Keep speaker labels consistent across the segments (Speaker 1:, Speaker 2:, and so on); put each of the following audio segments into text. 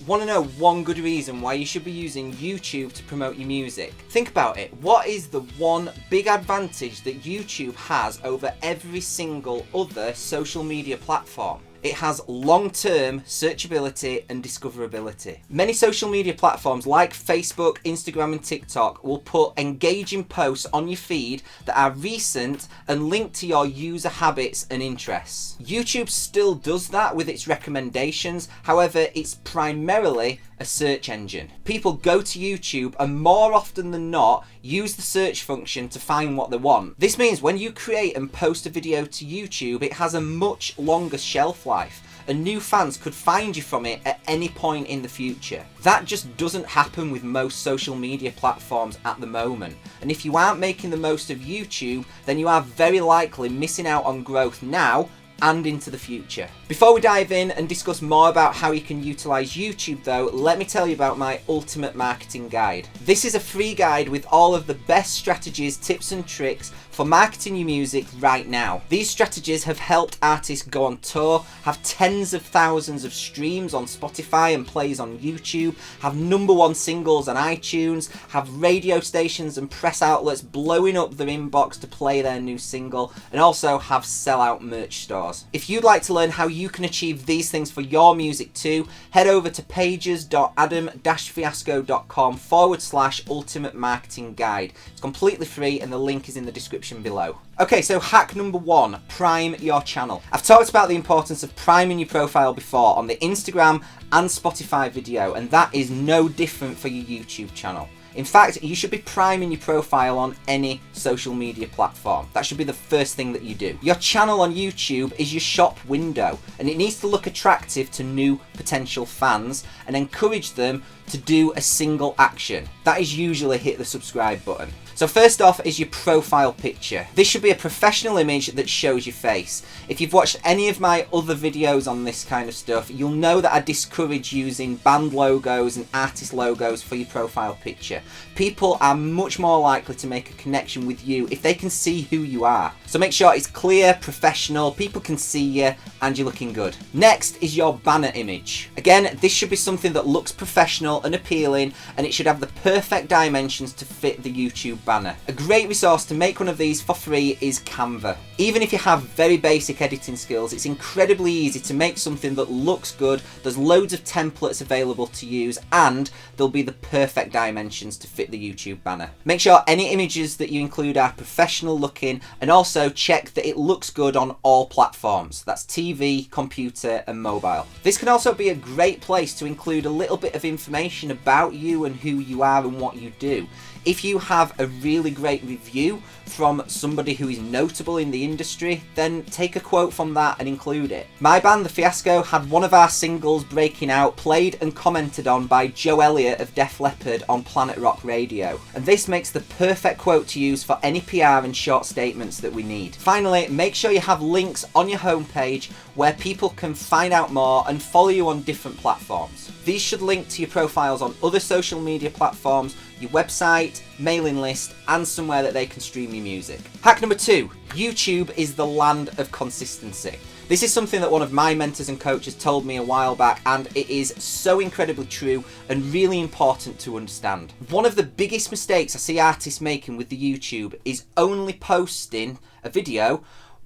Speaker 1: Want to know one good reason why you should be using YouTube to promote your music? Think about it. What is the one big advantage that YouTube has over every single other social media platform? It has long-term searchability and discoverability. Many social media platforms like Facebook, Instagram and TikTok will put engaging posts on your feed that are recent and linked to your user habits and interests. YouTube still does that with its recommendations, however, it's primarily a search engine. People go to YouTube and more often than not use the search function to find what they want. This means when you create and post a video to YouTube, it has a much longer shelf life and new fans could find you from it at any point in the future. That just doesn't happen with most social media platforms at the moment. And if you aren't making the most of YouTube, then you are very likely missing out on growth now and into the future. Before we dive in and discuss more about how you can utilize YouTube though, let me tell you about my ultimate marketing guide. This is a free guide with all of the best strategies, tips and tricks for marketing your music right now. These strategies have helped artists go on tour, have tens of thousands of streams on Spotify and plays on YouTube, have #1 singles on iTunes, have radio stations and press outlets blowing up their inbox to play their new single, and also have sellout merch stores. If you'd like to learn how you can achieve these things for your music too, head over to pages.adam-fiasco.com/ultimate marketing guide. It's completely free and the link is in the description below. Okay, so hack number 1, prime your channel. I've talked about the importance of priming your profile before on the Instagram and Spotify video, and that is no different for your YouTube channel. In fact, you should be priming your profile on any social media platform. That should be the first thing that you do. Your channel on YouTube is your shop window, and it needs to look attractive to new potential fans and encourage them to do a single action. That is usually hit the subscribe button. So first off is your profile picture. This should be a professional image that shows your face. If you've watched any of my other videos on this kind of stuff, you'll know that I discourage using band logos and artist logos for your profile picture. People are much more likely to make a connection with you if they can see who you are. So make sure it's clear, professional, people can see you, and you're looking good. Next is your banner image. Again, this should be something that looks professional and appealing, and it should have the perfect dimensions to fit the YouTube banner. A great resource to make one of these for free is Canva. Even if you have very basic editing skills, it's incredibly easy to make something that looks good. There's loads of templates available to use, and there'll be the perfect dimensions to fit the YouTube banner. Make sure any images that you include are professional looking, and also check that it looks good on all platforms. That's TV, computer and mobile. This can also be a great place to include a little bit of information about you and who you are and what you do. If you have a really great review from somebody who is notable in the industry, then take a quote from that and include it. My band, the Fiasco, had one of our singles, Breaking Out, played and commented on by Joe Elliott of Def Leppard on Planet Rock Radio. And this makes the perfect quote to use for any PR and short statements that we need. Finally, make sure you have links on your homepage where people can find out more and follow you on different platforms. These should link to your profiles on other social media platforms, your website, mailing list, and somewhere that they can stream your music. Hack number 2, YouTube is the land of consistency. This is something that one of my mentors and coaches told me a while back, and it is so incredibly true and really important to understand. One of the biggest mistakes I see artists making with the YouTube is only posting a video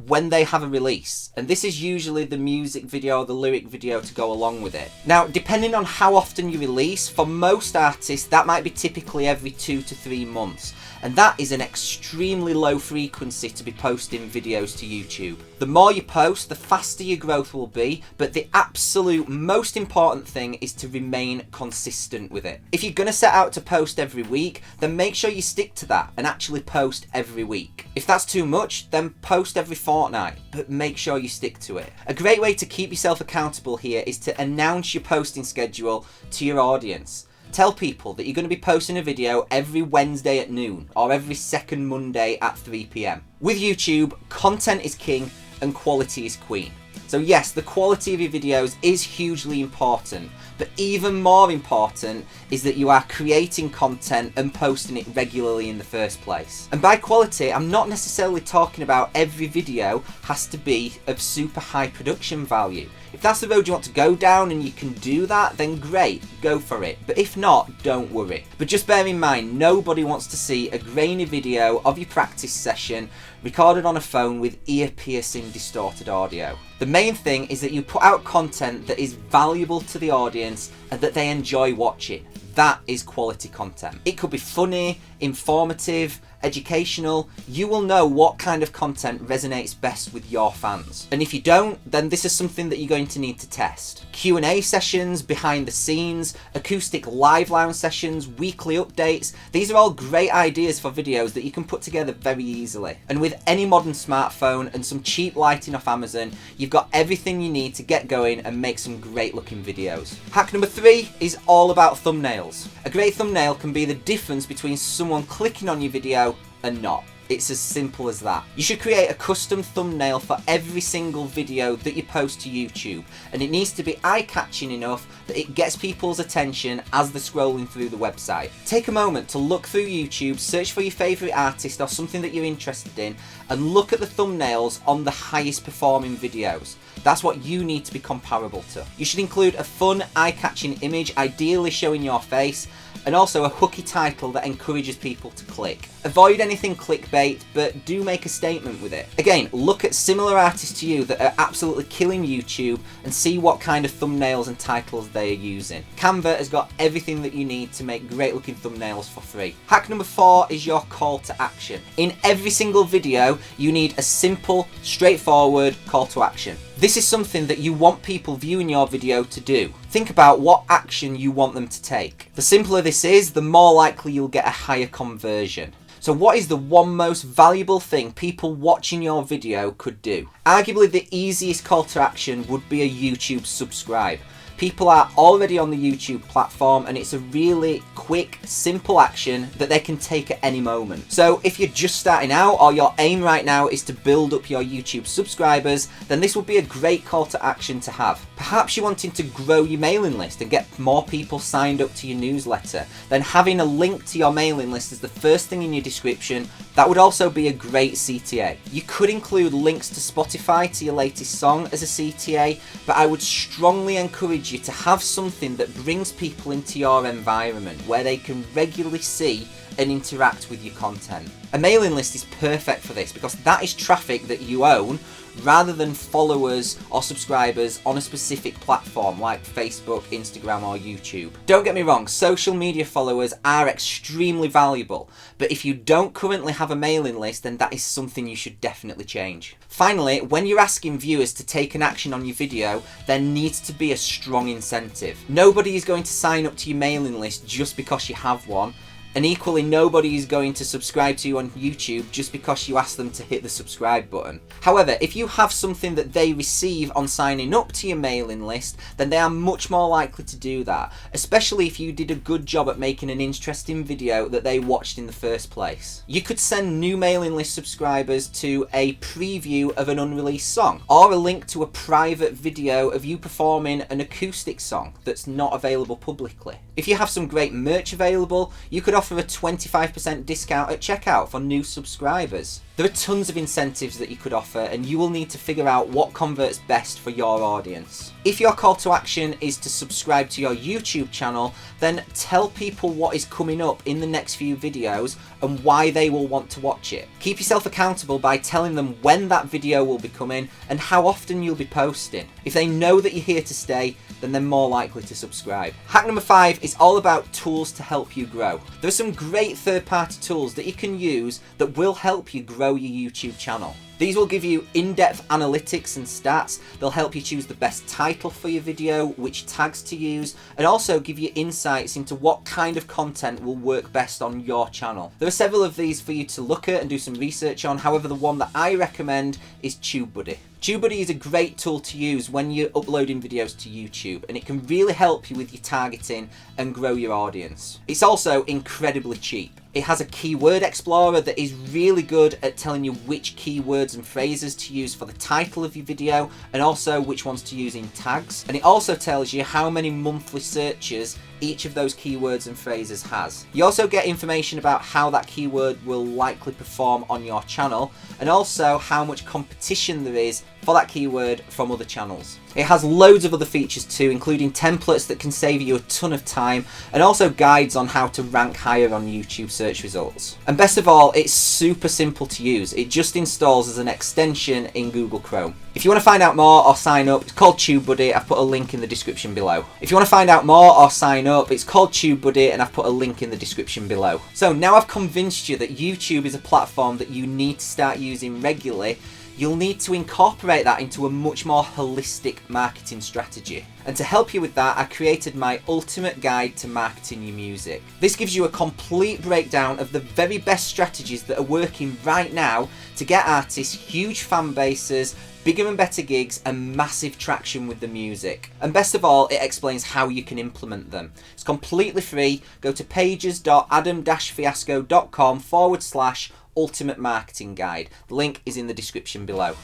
Speaker 1: when they have a release, and this is usually the music video or the lyric video to go along with it. Now, depending on how often you release, for most artists that might be typically every 2 to 3 months, and that is an extremely low frequency to be posting videos to YouTube. The more you post, the faster your growth will be, but the absolute most important thing is to remain consistent with it. If you're going to set out to post every week, then make sure you stick to that and actually post every week. If that's too much, then post every fortnight, but make sure you stick to it. A great way to keep yourself accountable here is to announce your posting schedule to your audience. Tell people that you're going to be posting a video every Wednesday at noon or every second Monday at 3 PM. With YouTube, content is king and quality is queen. So yes, the quality of your videos is hugely important, but even more important is that you are creating content and posting it regularly in the first place. And by quality, I'm not necessarily talking about every video has to be of super high production value. If that's the road you want to go down and you can do that, then great, go for it. But if not, don't worry. But just bear in mind, nobody wants to see a grainy video of your practice session recorded on a phone with ear-piercing distorted audio. The main thing is that you put out content that is valuable to the audience and that they enjoy watching. That is quality content. It could be funny, informative, educational. You will know what kind of content resonates best with your fans. And if you don't, then this is something that you're going to need to test. Q&A sessions, behind the scenes, acoustic live lounge sessions, weekly updates. These are all great ideas for videos that you can put together very easily. And with any modern smartphone and some cheap lighting off Amazon, you've got everything you need to get going and make some great looking videos. Hack number 3 is all about thumbnails. A great thumbnail can be the difference between someone clicking on your video and not. It's as simple as that. You should create a custom thumbnail for every single video that you post to YouTube, and it needs to be eye-catching enough that it gets people's attention as they're scrolling through the website. Take a moment to look through YouTube, search for your favourite artist or something that you're interested in, and look at the thumbnails on the highest performing videos. That's what you need to be comparable to. You should include a fun, eye-catching image, ideally showing your face, and also a hooky title that encourages people to click. Avoid anything clickbait, but do make a statement with it. Again, look at similar artists to you that are absolutely killing YouTube and see what kind of thumbnails and titles they are using. Canva has got everything that you need to make great looking thumbnails for free. Hack number 4 is your call to action. In every single video, you need a simple, straightforward call to action. This is something that you want people viewing your video to do. Think about what action you want them to take. The simpler this is, the more likely you'll get a higher conversion. So what is the one most valuable thing people watching your video could do? Arguably the easiest call to action would be a YouTube subscribe. People are already on the YouTube platform and it's a really quick, simple action that they can take at any moment. So if you're just starting out or your aim right now is to build up your YouTube subscribers, then this would be a great call to action to have. Perhaps you're wanting to grow your mailing list and get more people signed up to your newsletter. Then having a link to your mailing list as the first thing in your description, that would also be a great CTA. You could include links to Spotify to your latest song as a CTA, but I would strongly encourage you to have something that brings people into your environment where they can regularly see and interact with your content. A mailing list is perfect for this because that is traffic that you own rather than followers or subscribers on a specific platform like Facebook, Instagram or YouTube. Don't get me wrong, social media followers are extremely valuable, but if you don't currently have a mailing list, then that is something you should definitely change. Finally, when you're asking viewers to take an action on your video, there needs to be a strong incentive. Nobody is going to sign up to your mailing list just because you have one. And equally, nobody is going to subscribe to you on YouTube just because you ask them to hit the subscribe button. However, if you have something that they receive on signing up to your mailing list, then they are much more likely to do that, especially if you did a good job at making an interesting video that they watched in the first place. You could send new mailing list subscribers to a preview of an unreleased song, or a link to a private video of you performing an acoustic song that's not available publicly. If you have some great merch available, you could offer a 25% discount at checkout for new subscribers. There are tons of incentives that you could offer, and you will need to figure out what converts best for your audience. If your call to action is to subscribe to your YouTube channel, then tell people what is coming up in the next few videos and why they will want to watch it. Keep yourself accountable by telling them when that video will be coming and how often you'll be posting. If they know that you're here to stay, then they're more likely to subscribe. Hack number 5 is all about tools to help you grow. There are some great third-party tools that you can use that will help you grow your YouTube channel. These will give you in-depth analytics and stats. They'll help you choose the best title for your video, which tags to use, and also give you insights into what kind of content will work best on your channel. There are several of these for you to look at and do some research on. However, the one that I recommend is TubeBuddy. TubeBuddy is a great tool to use when you're uploading videos to YouTube, and it can really help you with your targeting and grow your audience. It's also incredibly cheap. It has a keyword explorer that is really good at telling you which keywords and phrases to use for the title of your video, and also which ones to use in tags. And it also tells you how many monthly searches each of those keywords and phrases has. You also get information about how that keyword will likely perform on your channel, and also how much competition there is for that keyword from other channels. It has loads of other features too, including templates that can save you a ton of time, and also guides on how to rank higher on YouTube search results. And best of all, it's super simple to use. It just installs as an extension in Google Chrome. If you want to find out more or sign up, it's called TubeBuddy. I've put a link in the description below. If you want to find out more or sign up, it's called TubeBuddy, and I've put a link in the description below. So now I've convinced you that YouTube is a platform that you need to start using regularly. You'll need to incorporate that into a much more holistic marketing strategy. And to help you with that, I created my ultimate guide to marketing your music. This gives you a complete breakdown of the very best strategies that are working right now to get artists huge fan bases, bigger and better gigs, and massive traction with the music. And best of all, it explains how you can implement them. It's completely free. Go to pages.adam-fiasco.com/ultimate marketing guide. The link is in the description below.